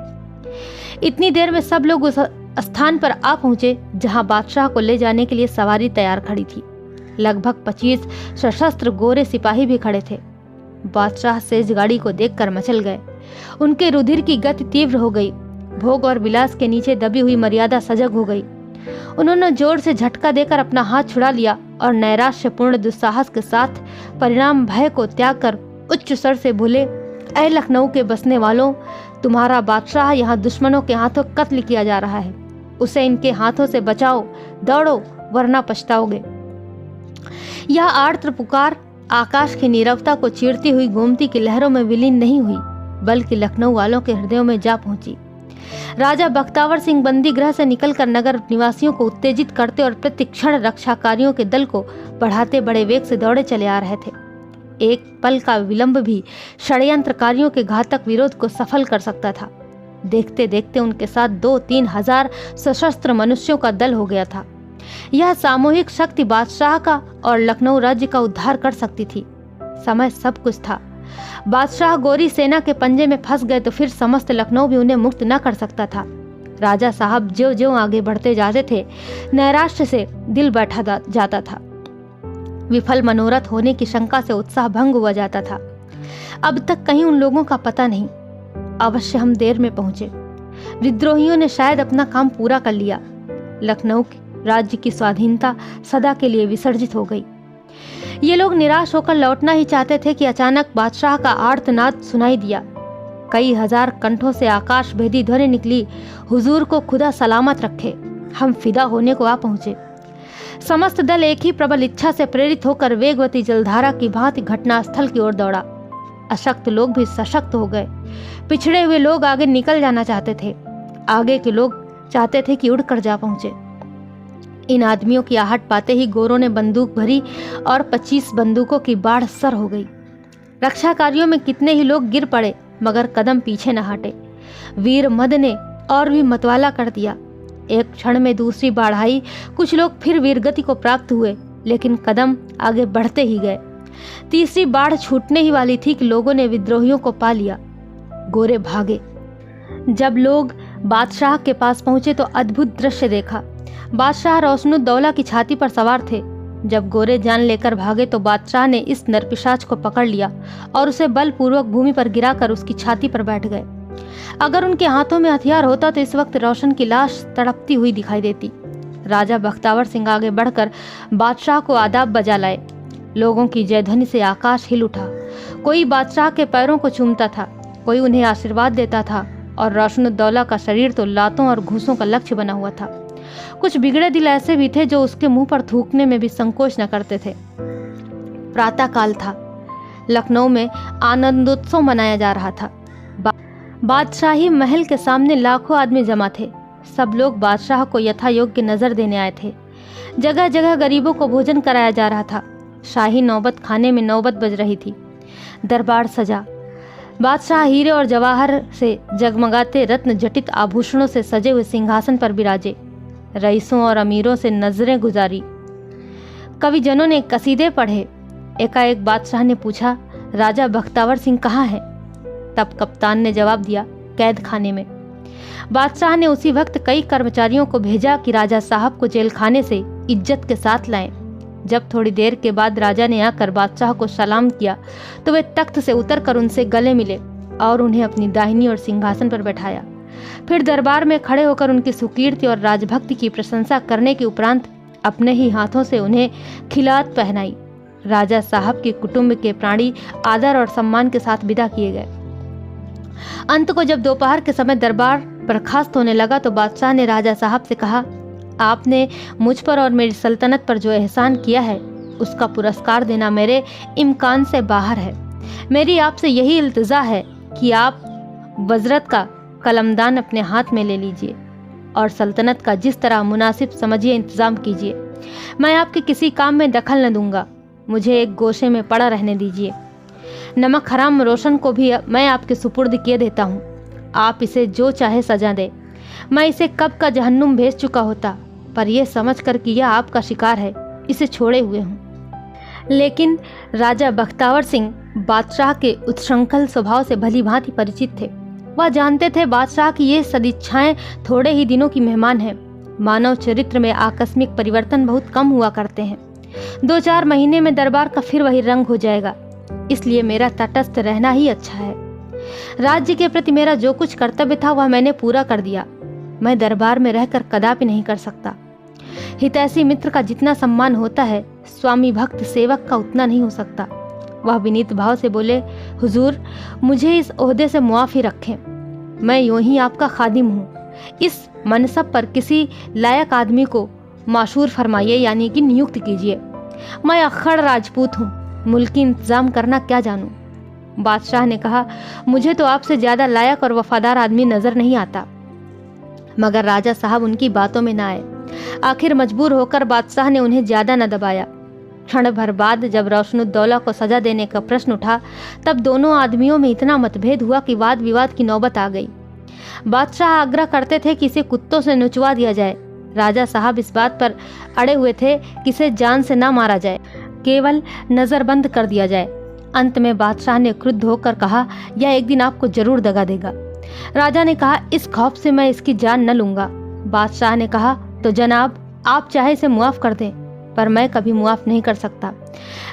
Speaker 1: इतनी देर में सब लोग उस स्थान पर आ पहुंचे जहां बादशाह को ले जाने के लिए सवारी तैयार खड़ी थी। लगभग 25 सशस्त्र गोरे सिपाही भी खड़े थे। बादशाह सेज गाड़ी को देखकर मचल गए। उनके रुधिर की गति तीव्र हो गई। भोग और विलास के नीचे दबी हुई मर्यादा सजग हो गई। उन्होंने जोर से झटका देकर अपना हाथ छुड़ा लिया और नैराश्यपूर्ण दुस्साहस के साथ परिणाम भय को त्याग कर उच्च स्वर से बोले, ऐ लखनऊ के बसने वालों, तुम्हारा बादशाह यहाँ दुश्मनों के हाथों कत्ल किया जा रहा है। उसे इनके हाथों से बचाओ, दौड़ो, वरना पछताओगे। यह आर्द्र पुकार आकाश की नीरवता को चीरती हुई गोमती की लहरों में विलीन नहीं हुई, बल्कि लखनऊ वालों के हृदयों में जा पहुंची। राजा बख्तावर सिंह बंदी गृह से निकलकर नगर निवासियों को उत्तेजित करते और प्रतिक्षण रक्षाकारियों के दल को बढ़ाते बड़े वेग से दौड़े चले आ रहे थे। एक पल का विलंब भी षड्यंत्रकारियों के घातक विरोध को सफल कर सकता था। देखते देखते उनके साथ 2-3 हजार सशस्त्र मनुष्यों का दल हो गया था। यह सामूहिक शक्ति बादशाह का और लखनऊ राज्य का उद्धार कर सकती थी। समय सब कुछ था। बादशाह गोरी सेना के पंजे में फंस गए तो फिर समस्त लखनऊ भी उन्हें मुक्त न कर सकता था। राजा साहब ज्यों ज्यों आगे बढ़ते जाते थे, नैराश्य से दिल बैठा जाता था। विफल मनोरथ होने की शंका से उत्साह भंग हुआ जाता था। अब तक कहीं उन लोगों का पता नहीं। अवश्य हम देर में पहुंचे। विद्रोहियों ने शायद अपना काम पूरा कर लिया। लखनऊ राज्य की स्वाधीनता सदा के लिए विसर्जित हो गई। ये लोग निराश होकर लौटना ही चाहते थे कि अचानक बादशाह का आर्तनाद सुनाई दिया। कई हजार कंठों से आकाश भेदी ध्वनि निकली, हुजूर को खुदा सलामत रखे, हम फिदा होने को आ पहुंचे। समस्त दल एक ही प्रबल इच्छा से प्रेरित होकर वेगवती जलधारा की भांति घटनास्थल की ओर दौड़ा। अशक्त लोग भी सशक्त हो गए। पिछड़े हुए लोग आगे निकल जाना चाहते थे। आगे के लोग चाहते थे कि उड़कर जा पहुंचे। इन आदमियों की आहट पाते ही गोरों ने बंदूक भरी और 25 बंदूकों की बाढ़ सर हो गई। रक्षाकारियों में कितने ही लोग गिर पड़े, मगर कदम पीछे न हटे। वीर मद ने और भी मतवाला कर दिया। एक क्षण में दूसरी बाढ़ आई। कुछ लोग फिर वीरगति को प्राप्त हुए, लेकिन कदम आगे बढ़ते ही गए। तीसरी बाढ़ छूटने ही वाली थी कि लोगों ने विद्रोहियों को पा लिया। गोरे भागे। जब लोग बादशाह के पास पहुंचे तो अद्भुत दृश्य देखा। बादशाह रोशनुद्दौला की छाती पर सवार थे। जब गोरे जान लेकर भागे तो बादशाह ने इस नरपिशाच को पकड़ लिया और उसे बलपूर्वक भूमि पर गिराकर उसकी छाती पर बैठ गए। अगर उनके हाथों में हथियार होता तो इस वक्त रोशन की लाश तड़पती हुई दिखाई देती। राजा बख्तावर सिंह आगे बढ़कर बादशाह को आदाब बजा लाए। लोगों की जयध्वनि से आकाश हिल उठा। कोई बादशाह के पैरों को चूमता था, कोई उन्हें आशीर्वाद देता था, और रोशनुद्दौला का शरीर तो लातों और घूंसों का लक्ष्य बना हुआ था। कुछ बिगड़े दिल ऐसे भी थे जो उसके मुंह पर थूकने में भी संकोच न करते थे। प्रातः काल था। लखनऊ में आनंदोत्सव मनाया जा रहा था। बादशाही महल के सामने लाखों आदमी जमा थे। सब लोग बादशाह को यथा योग्य नजर देने आए थे। जगह जगह गरीबों को भोजन कराया जा रहा था। शाही नौबत खाने में नौबत बज रही थी। दरबार सजा। बादशाह हीरे और जवाहर से जगमगाते रत्न जटित आभूषणों से सजे हुए सिंहासन पर विराजे। रईसों और अमीरों से नजरें गुजारी। कविजनों ने कसीदे पढ़े। एकाएक बादशाह ने पूछा, राजा बख्तावर सिंह कहाँ है? तब कप्तान ने जवाब दिया, कैद खाने में। बादशाह ने उसी वक्त कई कर्मचारियों को भेजा कि राजा साहब को जेल खाने से इज्जत के साथ लाएं। जब थोड़ी देर के बाद राजा ने आकर बादशाह को सलाम किया तो वे तख्त से उतरकर उनसे गले मिले और उन्हें अपनी दाहिनी ओर सिंहासन पर बैठाया। फिर दरबार में खड़े होकर उनकी सुकीर्ति और राजभक्ति की प्रशंसा करने के उपरांत अपने ही हाथों से उन्हें खिलात पहनाई। राजा साहब के कुटुंब के प्राणी आदर और सम्मान के साथ विदा किए गए। अंत को जब दोपहर के समय दरबार बर्खास्त होने लगा तो बादशाह ने राजा साहब से कहा, आपने मुझ पर और मेरी सल्तनत पर जो एहसान किया है उसका पुरस्कार देना मेरे इम्कान से बाहर है। मेरी आपसे यही इल्तिजा है कि आप वज़रत का कलमदान अपने हाथ में ले लीजिए और सल्तनत का जिस तरह मुनासिब समझिए इंतज़ाम कीजिए। मैं आपके किसी काम में दखल न दूंगा। मुझे एक गोशे में पड़ा रहने दीजिए। नमक हराम रोशन को भी मैं आपके सुपुर्द किए देता हूँ। आप इसे जो चाहे सजा दे। मैं इसे कब का जहन्नुम भेज चुका होता, पर यह समझ कर कि यह आपका शिकार है, इसे छोड़े हुए हूँ। लेकिन राजा बख्तावर सिंह बादशाह के उत्सृंखल स्वभाव से भली भांति परिचित थे। वह जानते थे बादशाह की ये सदिच्छाएं थोड़े ही दिनों की मेहमान है। मानव चरित्र में आकस्मिक परिवर्तन बहुत कम हुआ करते हैं। 2-4 महीने में दरबार का फिर वही रंग हो जाएगा। इसलिए मेरा तटस्थ रहना ही अच्छा है। राज्य के प्रति मेरा जो कुछ कर्तव्य था वह मैंने पूरा कर दिया। मैं दरबार में रहकर कदापि नहीं कर सकता। हितैषी मित्र का जितना सम्मान होता है, स्वामी भक्त सेवक का उतना नहीं हो सकता। वह विनीत भाव से बोले, हुजूर, मुझे इस ओहदे से मुआफ़ी रखें। मैं यूं ही आपका खादिम हूँ। इस मनसब पर किसी लायक आदमी को माशूर फरमाइए, यानी कि नियुक्त कीजिए। मैं अक्खड़ राजपूत हूँ, मुल्की इंतजाम करना क्या जानूँ। बादशाह ने कहा, मुझे तो आपसे ज़्यादा लायक और वफादार आदमी नज़र नहीं आता। मगर राजा साहब उनकी बातों में न आए। आखिर मजबूर होकर बादशाह ने उन्हें ज़्यादा न दबाया। क्षण भर बाद जब रोशनुद्दौला को सजा देने का प्रश्न उठा तब दोनों आदमियों में इतना मतभेद हुआ कि वाद विवाद की नौबत आ गई। बादशाह आग्रह करते थे कि इसे कुत्तों से नुचवा दिया जाए। राजा साहब इस बात पर अड़े हुए थे कि इसे जान से ना मारा जाए, केवल नज़रबंद कर दिया जाए। अंत में बादशाह ने क्रुद्ध होकर कहा, यह एक दिन आपको जरूर दगा देगा। राजा ने कहा, इस खौफ से मैं इसकी जान न लूंगा। बादशाह ने कहा, तो जनाब, आप चाहे इसे मुआफ कर दें, पर मैं कभी मुआफ नहीं कर सकता।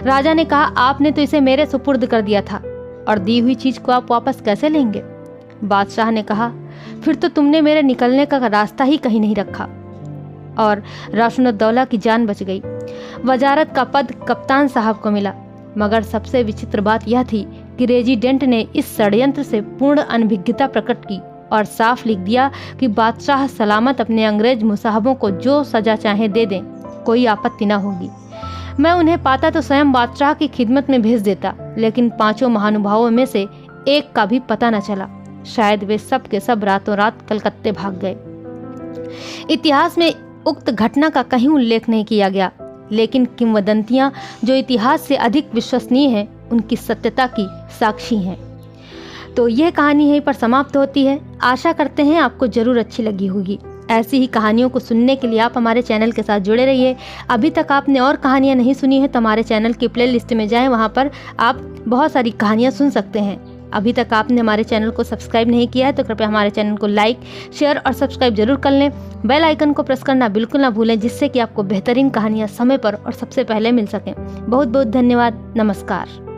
Speaker 1: राजा ने कहा, आपने तो इसे मेरे सुपुर्द कर दिया था और दी हुई चीज को आप वापस कैसे लेंगे? बादशाह ने कहा, फिर तो तुमने मेरे निकलने का रास्ता ही कहीं नहीं रखा। और रोशनुद्दौला की जान बच गई। वजारत का पद कप्तान साहब को मिला। मगर सबसे विचित्र बात यह थी कि रेजिडेंट ने इस षड्यंत्र से पूर्ण अनभिज्ञता प्रकट की और साफ लिख दिया कि बादशाह सलामत अपने अंग्रेज मुसाहबों को जो सजा चाहे दे दें, कोई आपत्ति न होगी। मैं उन्हें पाता तो स्वयं बादशाह की खिदमत में भेज देता, लेकिन 5 महानुभावों में से एक का भी पता न चला। शायद वे सब के सब रातों रात कलकत्ते भाग गए। इतिहास में उक्त घटना का कहीं उल्लेख नहीं किया गया, लेकिन किंवदंतियां जो इतिहास से अधिक विश्वसनीय हैं, उनकी सत्यता की साक्षी हैं। तो यह कहानी यहीं पर समाप्त होती है। आशा करते हैं आपको जरूर अच्छी लगी होगी। ऐसी ही कहानियों को सुनने के लिए आप हमारे चैनल के साथ जुड़े रहिए। अभी तक आपने और कहानियां नहीं सुनी है तो हमारे चैनल की प्लेलिस्ट में जाएं, वहां पर आप बहुत सारी कहानियां सुन सकते हैं। अभी तक आपने हमारे चैनल को सब्सक्राइब नहीं किया है तो कृपया हमारे चैनल को लाइक, शेयर और सब्सक्राइब जरूर कर लें। बेल आइकन को प्रेस करना बिल्कुल ना भूलें, जिससे कि आपको बेहतरीन कहानियाँ समय पर और सबसे पहले मिल सकें। बहुत बहुत धन्यवाद। नमस्कार।